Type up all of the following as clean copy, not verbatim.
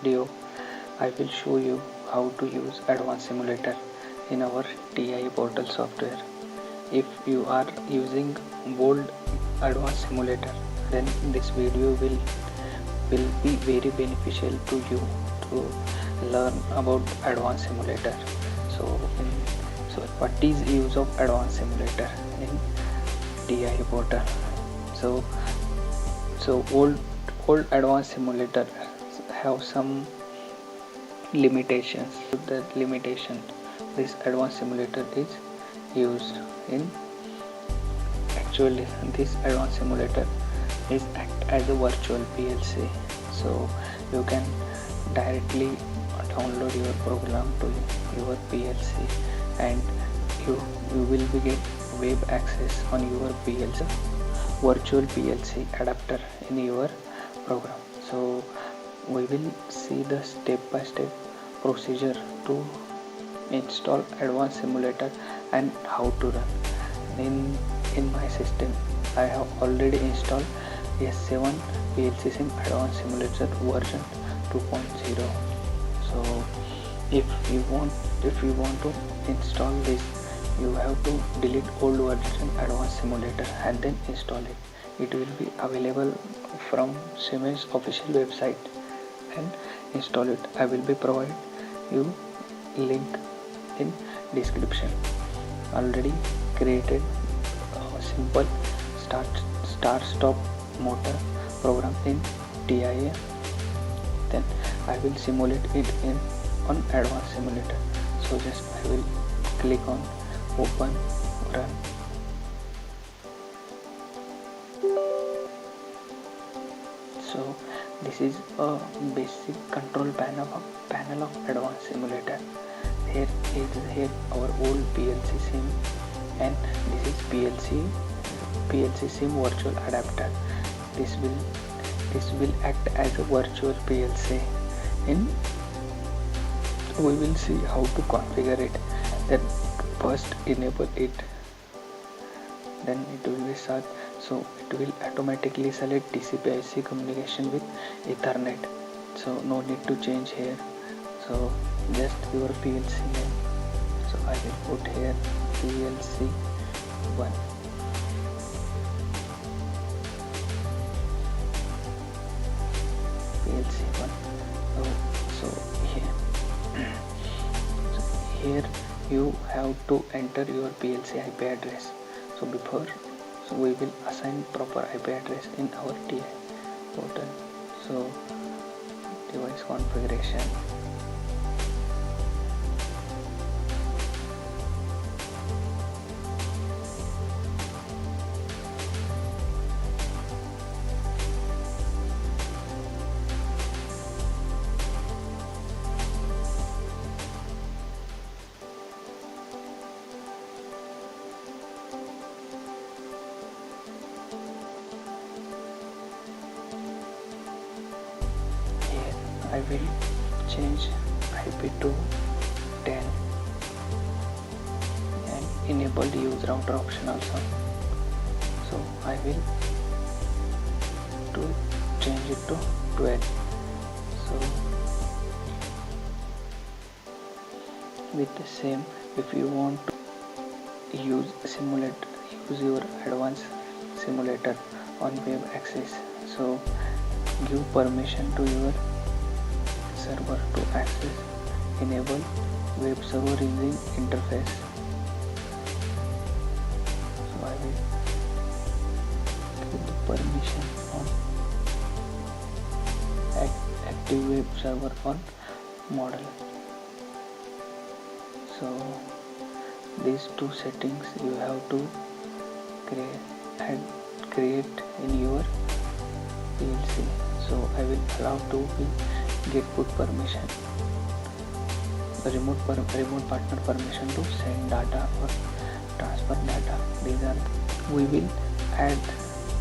video, I will show you how to use Advanced Simulator in our TI portal software. If you are using old Advanced Simulator, then this video will be very beneficial to you to learn about Advanced Simulator. So what is use of Advanced Simulator in TI portal? So old Advanced Simulator have some limitations. The limitation this Advanced Simulator is used in, actually this Advanced Simulator is act as a virtual PLC, so you can directly download your program to your PLC and you will be get web access on your PLC, virtual PLC adapter in your program. So we will see the step-by-step procedure to install Advanced Simulator and how to run. In my system I have already installed S7 PLC Sim Advanced Simulator version 2.0. So if you want to install this, you have to delete old version Advanced Simulator and then install it. It will be available from Siemens official website and install it. I will be provide you link in description. Already created a simple start stop motor program in TIA. Then I will simulate it on Advanced Simulator. So just I will click on open, run. So this is a basic control panel of Advanced Simulator. Here our old PLC Sim, and this is PLC Sim virtual adapter. This will act as a virtual PLC. We will see how to configure it. Then first enable it, then it will be start. So it will automatically select TCP/IP communication with Ethernet. So no need to change here. So just your PLC name. So I will put here PLC 1. PLC 1. So here you have to enter your PLC IP address. So we will assign proper IP address in our TI portal. So device configuration. I will change IP to 10 and enable the use router option also. So I will change it to 12. So with the same, if you want to use your Advanced Simulator on web access, so give permission to your server to access, enable web server using interface. So I will give the permission on active web server on model. So these two settings you have to create in your PLC. So I will allow to get put permission, remote partner permission to send data or transfer data. These are, we will add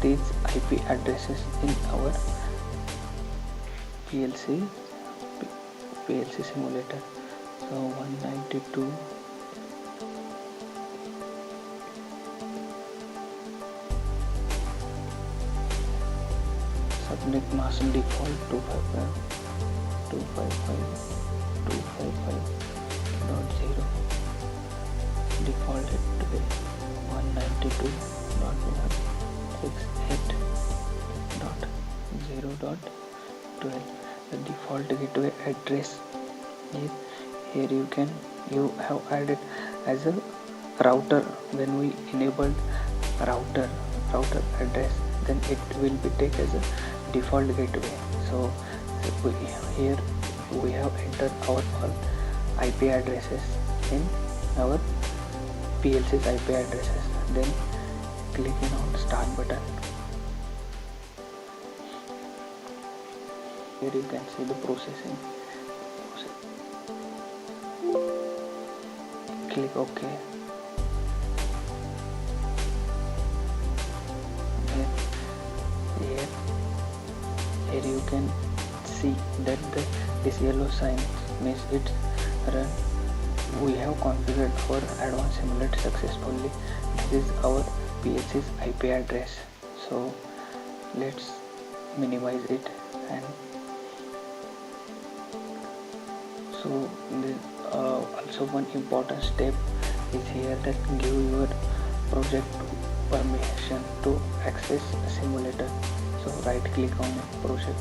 these IP addresses in our PLC simulator. So 192. Subnet mask default 255 255.255.0 default gateway 192.168.0.12. The default gateway address is here. You have added as a router. When we enabled router address, then it will be take as a default gateway. So here we have entered our all IP addresses in our PLC's IP addresses. Then clicking on start button. Here you can see the processing. Click OK. Here you can see that this yellow sign means it's run. We have configured our advanced simulator successfully. This is our PLC's IP address. So let's minimize it. And so also one important step is here that give your project permission to access a simulator. So right click on project.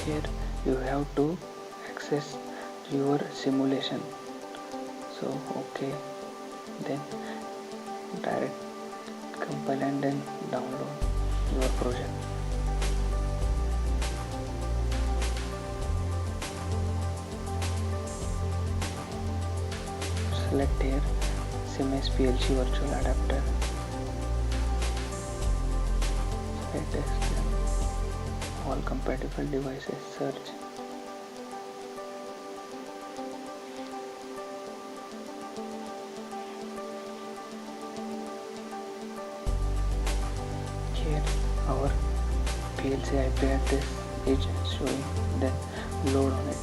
Here you have to access your simulation. So okay, then direct compile and then download your project. Select here Siemens PLC virtual adapter. Select all compatible devices, search. Here our PLC IP address is showing, then load on it.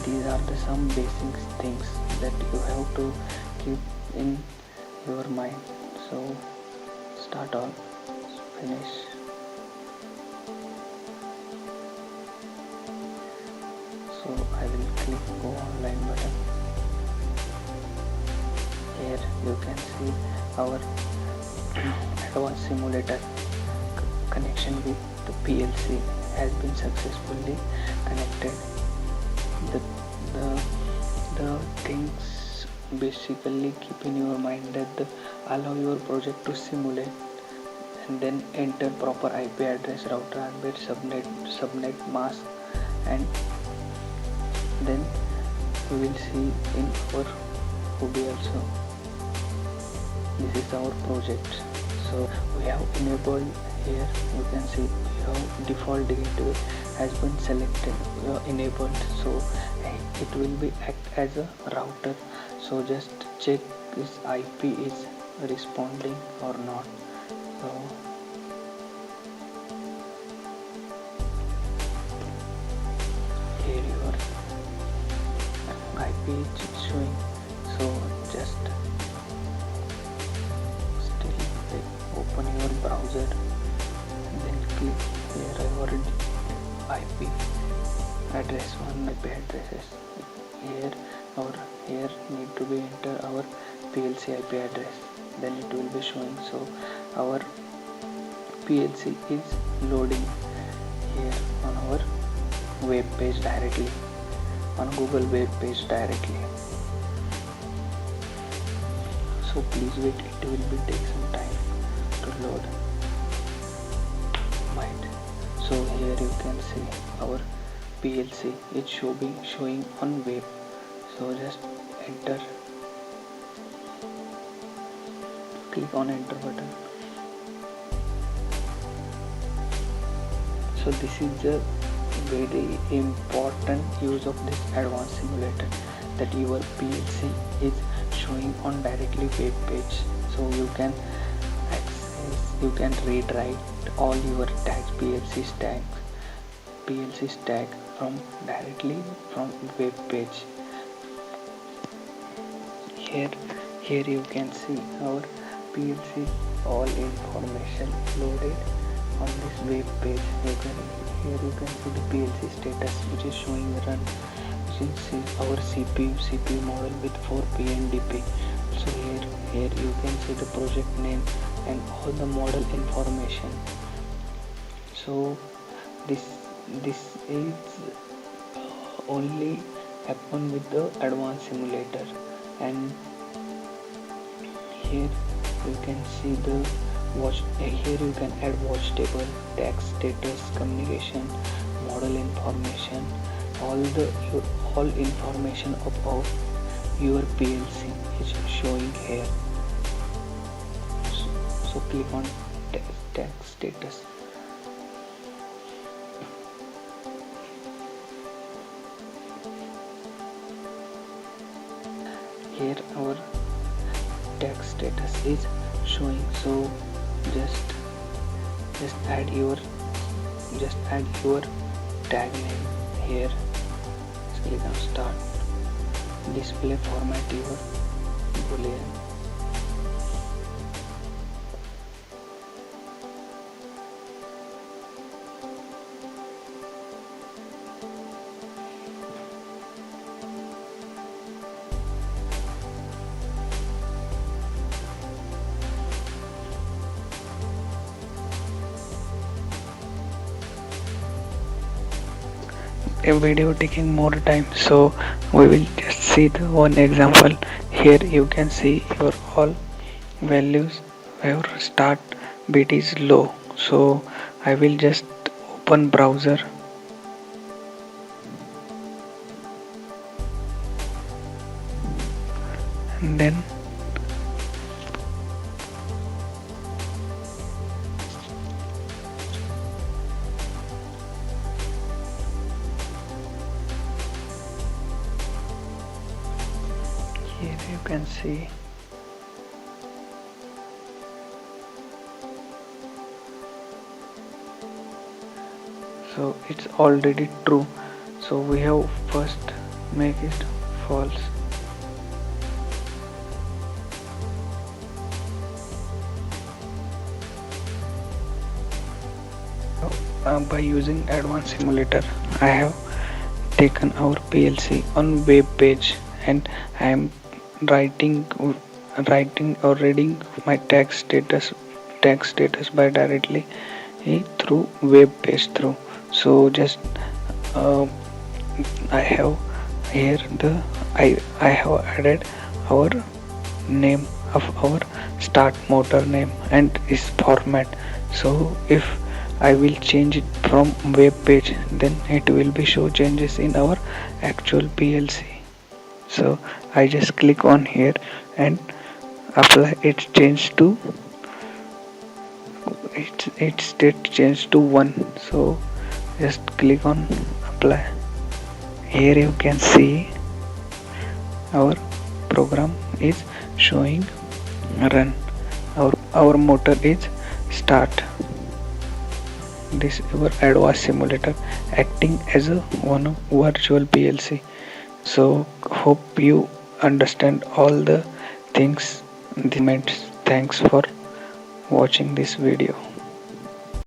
These are the some basic things that you have to keep in your mind. So start all, finish. So I will click go online button. Here you can see our advanced simulator connection with the PLC has been successfully connected. The things basically keep in your mind that allow your project to simulate, and then enter proper IP address, router address, subnet mask, and then we will see in our hobby also. This is our project. So we have enabled here. You can see we have default gateway has been selected, enabled. So it will be act as a router. So just check this IP is responding or not. So here your IP is showing. So just still open your browser and then click here your IP address, one IP addresses. Here need to be enter our PLC IP address, then it will be showing. So our PLC is loading here on our web page directly, on Google web page directly. So please wait, it will be take some time to load. So here you can see our PLC is showing on web. So just enter, click on enter button. So this is the very important use of this advanced simulator, that your PLC is showing on directly web page. So you can access, you can read write all your tags, PLC tags from directly from web page. Here you can see our PLC all information loaded on this web page. Here you can see the PLC status which is showing run. You can see our CPU model with 4 PNDP. So here you can see the project name and all the model information. So this is only happen with the advanced simulator. And here you can see the here you can add watch table, tax status, communication, model information, all information about your PLC is showing here. So click on tax status. Here our tax status is showing. So just add your tag name here. Just click on start. Display format your boolean. A video taking more time, so we will just see the one example. Here you can see your all values. Your start bit is low, so I will just open browser and then here you can see so it's already true. So we have first make it false. By using advanced simulator, I have taken our PLC on web page, and I am writing or reading my tax status by directly through web page through. So just I have here I have added our name of our start motor name and its format. So if I will change it from web page, then it will be show changes in our actual PLC. So I just click on here and apply it change to its state change to 1. So just click on apply. Here you can see our program is showing run. Our motor is start. This is our advanced simulator acting as a one virtual PLC. So hope you understand all the things. Thanks for watching this video.